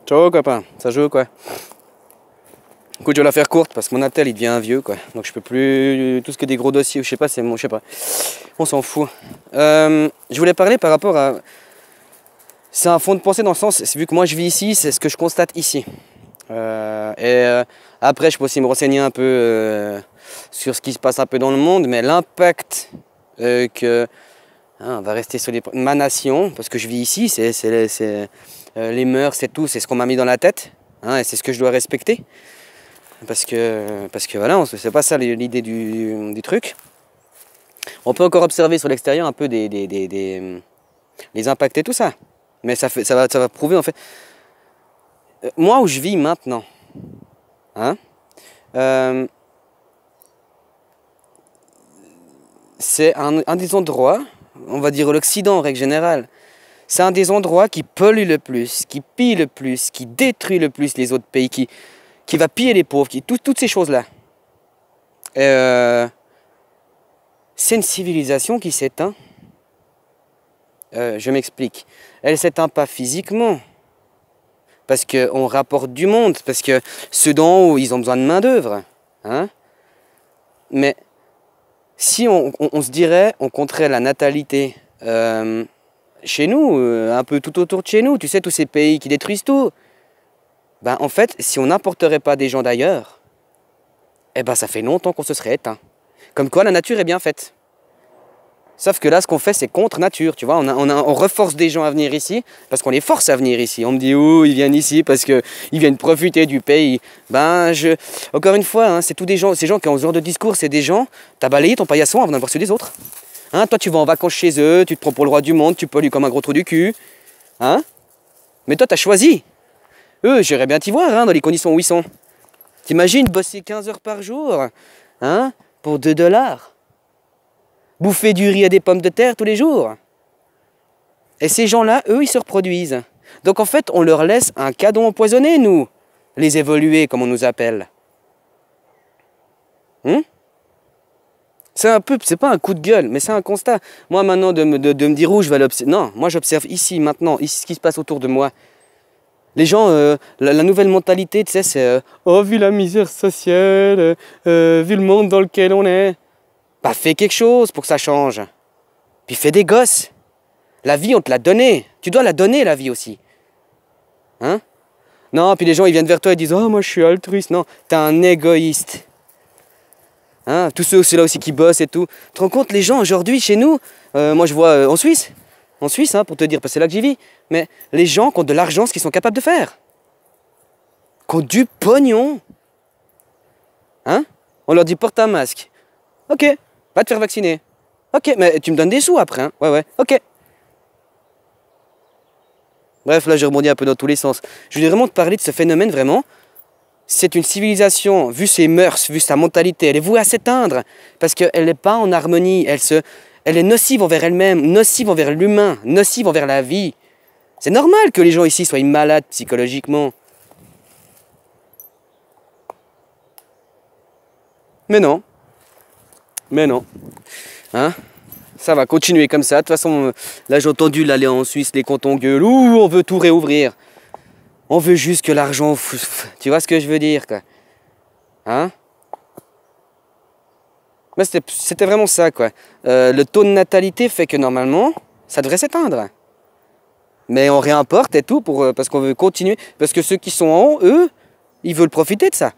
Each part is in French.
Ciao copain, ça joue quoi? Écoute, je vais la faire courte parce que mon attel il devient vieux quoi. Donc je peux plus tout ce que des gros dossiers, je sais pas, c'est bon, je sais pas. On s'en fout. Je voulais parler par rapport à. C'est un fond de pensée dans le sens, vu que moi je vis ici, c'est ce que je constate ici. Après, je peux aussi me renseigner un peu sur ce qui se passe un peu dans le monde, mais l'impact que. On va rester sur ma nation, parce que je vis ici, c'est les mœurs, c'est tout, c'est ce qu'on m'a mis dans la tête, hein, et c'est ce que je dois respecter. Parce que voilà, c'est pas ça l'idée du truc. On peut encore observer sur l'extérieur un peu les impacts et tout ça. Mais ça va prouver en fait. Moi où je vis maintenant, hein, c'est un des endroits, on va dire l'Occident en règle générale, c'est un des endroits qui pollue le plus, qui pille le plus, qui détruit le plus les autres pays, qui va piller les pauvres, toutes ces choses-là. C'est une civilisation qui s'éteint. Je m'explique. Elle ne s'éteint pas physiquement, parce qu'on rapporte du monde, parce que ceux d'en haut, ils ont besoin de main-d'œuvre. Hein? Mais si on se dirait, on compterait la natalité chez nous, un peu tout autour de chez nous, tu sais, tous ces pays qui détruisent tout, ben, en fait, si on n'importerait pas des gens d'ailleurs, eh ben, ça fait longtemps qu'on se serait éteint. Comme quoi, la nature est bien faite. Sauf que là, ce qu'on fait, c'est contre nature, tu vois. On reforce des gens à venir ici, parce qu'on les force à venir ici. On me dit, oh, ils viennent ici parce qu'ils viennent profiter du pays. Ben, encore une fois, hein, c'est tous des gens, ces gens qui ont ce genre de discours, c'est des gens, t'as balayé ton paillasson avant d'en voir ceux des autres. Hein, toi, tu vas en vacances chez eux, tu te prends pour le roi du monde, tu pollues comme un gros trou du cul. Hein? Mais toi, t'as choisi. Eux, j'irais bien t'y voir, hein, dans les conditions où ils sont. T'imagines bosser 15 heures par jour, hein, pour 2 $. Bouffer du riz et des pommes de terre tous les jours. Et ces gens-là, eux, ils se reproduisent. Donc en fait, on leur laisse un cadeau empoisonné, nous, les évolués, comme on nous appelle. C'est pas un coup de gueule, mais c'est un constat. Moi, maintenant, de me dire où je vais l'observer. Non, moi, j'observe ici, maintenant, ici, ce qui se passe autour de moi. Les gens, la nouvelle mentalité, tu sais, c'est oh, vu la misère sociale, vu le monde dans lequel on est. Bah, fais quelque chose pour que ça change. Puis fais des gosses. La vie, on te l'a donnée. Tu dois la donner, la vie aussi. Hein? Non, puis les gens, ils viennent vers toi et disent oh, moi, je suis altruiste. Non, t'es un égoïste. Hein? Tous ceux là aussi qui bossent et tout. Tu te rends compte, les gens, aujourd'hui, chez nous, moi, je vois en Suisse, hein, pour te dire, parce que c'est là que j'y vis, mais les gens qui ont de l'argent, ce qu'ils sont capables de faire. Qui ont du pognon. Hein? On leur dit porte un masque. Ok, va te faire vacciner. Ok, mais tu me donnes des sous après, hein? Ouais, ok. Bref, là, j'ai rebondi un peu dans tous les sens. Je voulais vraiment te parler de ce phénomène, vraiment. C'est une civilisation, vu ses mœurs, vu sa mentalité, elle est vouée à s'éteindre. Parce qu'elle n'est pas en harmonie, elle est nocive envers elle-même, nocive envers l'humain, nocive envers la vie. C'est normal que les gens ici soient malades psychologiquement. Mais non. Hein? Ça va continuer comme ça. De toute façon, là j'ai entendu l'aller en Suisse, les cantons gueulent. Ouh, on veut tout réouvrir. On veut juste que l'argent... Tu vois ce que je veux dire, quoi. Hein? Mais c'était vraiment ça, quoi. Le taux de natalité fait que normalement, ça devrait s'éteindre. Mais on réimporte et tout parce qu'on veut continuer. Parce que ceux qui sont en haut, eux, ils veulent profiter de ça.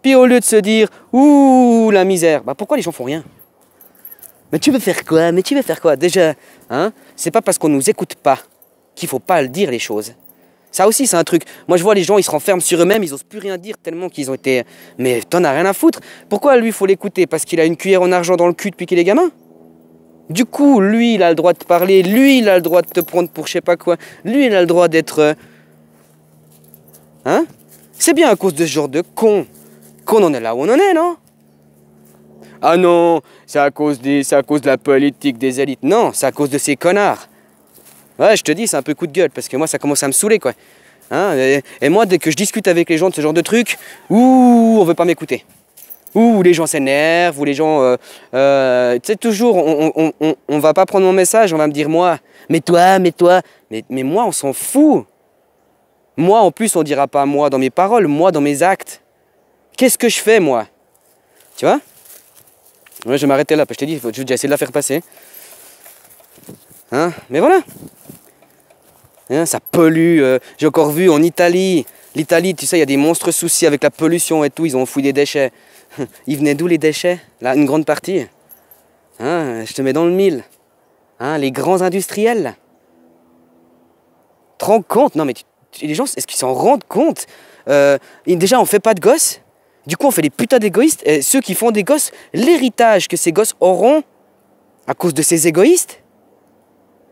Puis au lieu de se dire « Ouh, la misère », bah pourquoi les gens font rien? Mais tu veux faire quoi? Déjà, hein, c'est pas parce qu'on nous écoute pas qu'il faut pas le dire les choses. Ça aussi, c'est un truc. Moi, je vois les gens, ils se renferment sur eux-mêmes, ils osent plus rien dire tellement qu'ils ont été... Mais t'en as rien à foutre. Pourquoi lui, il faut l'écouter? Parce qu'il a une cuillère en argent dans le cul depuis qu'il est gamin? Du coup, lui, il a le droit de te parler, lui, il a le droit de te prendre pour je sais pas quoi, lui, il a le droit d'être... Hein? C'est bien à cause de ce genre de con qu'on en est là où on en est, non? Ah non, c'est à cause de la politique des élites. Non, c'est à cause de ces connards. Ouais, je te dis, c'est un peu coup de gueule, parce que moi, ça commence à me saouler, quoi. Hein? Et moi, dès que je discute avec les gens de ce genre de trucs, ouh, on veut pas m'écouter. Ou les gens s'énervent, ou les gens... tu sais, toujours, on va pas prendre mon message, on va me dire moi. Mais toi. Mais moi, on s'en fout. Moi, en plus, on dira pas moi dans mes paroles, moi dans mes actes. Qu'est-ce que je fais, moi? Tu vois? Ouais, je vais m'arrêter là, parce que je t'ai dit, je vais déjà essayer de la faire passer. Hein? Mais voilà. Hein, ça pollue. J'ai encore vu en Italie. L'Italie, tu sais, il y a des monstres soucis avec la pollution et tout. Ils ont enfoui des déchets. Ils venaient d'où les déchets? Là, une grande partie. Hein, je te mets dans le mille. Hein, les grands industriels. Tu te rends compte? Non, mais les gens, est-ce qu'ils s'en rendent compte? Déjà, on fait pas de gosses. Du coup, on fait des putains d'égoïstes. Et ceux qui font des gosses, l'héritage que ces gosses auront à cause de ces égoïstes.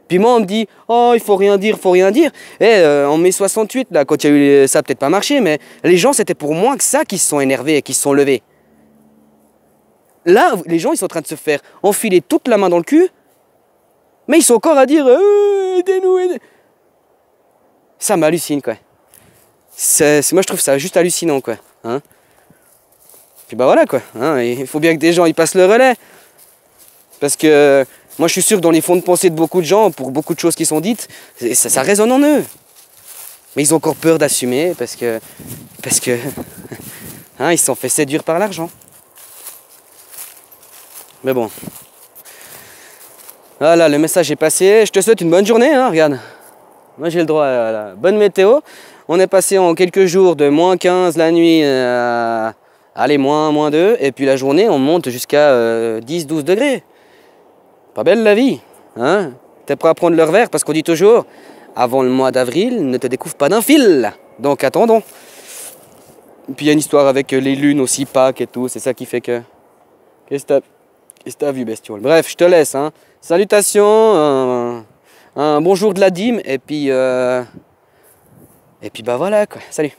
Puis moi, on me dit, oh, il faut rien dire, faut rien dire. Et en mai 68, là, quand il y a eu ça, a peut-être pas marché, mais les gens, c'était pour moins que ça qu'ils se sont énervés et qu'ils se sont levés. Là, les gens, ils sont en train de se faire enfiler toute la main dans le cul, mais ils sont encore à dire, aidez-nous, aidez. Ça m'hallucine, quoi. Moi, je trouve ça juste hallucinant, quoi. Hein? Puis bah voilà, quoi. Hein? Il faut bien que des gens, ils passent le relais. Parce que moi, je suis sûr que dans les fonds de pensée de beaucoup de gens, pour beaucoup de choses qui sont dites, ça résonne en eux. Mais ils ont encore peur d'assumer parce que hein, ils se sont fait séduire par l'argent. Mais bon. Voilà, le message est passé. Je te souhaite une bonne journée, hein, regarde. Moi, j'ai le droit à la bonne météo. On est passé en quelques jours de moins 15 la nuit à allez, moins 2. Et puis la journée, on monte jusqu'à 10-12 degrés. Pas belle la vie, hein? T'es prêt à prendre leur verre parce qu'on dit toujours, avant le mois d'avril, ne te découvre pas d'un fil. Donc attendons. Et puis il y a une histoire avec les lunes aussi, Pâques et tout, c'est ça qui fait que... Qu'est-ce que t'as vu, bestiole? Bref, je te laisse, hein. Salutations, un bonjour de la dîme, et puis bah voilà, quoi. Salut.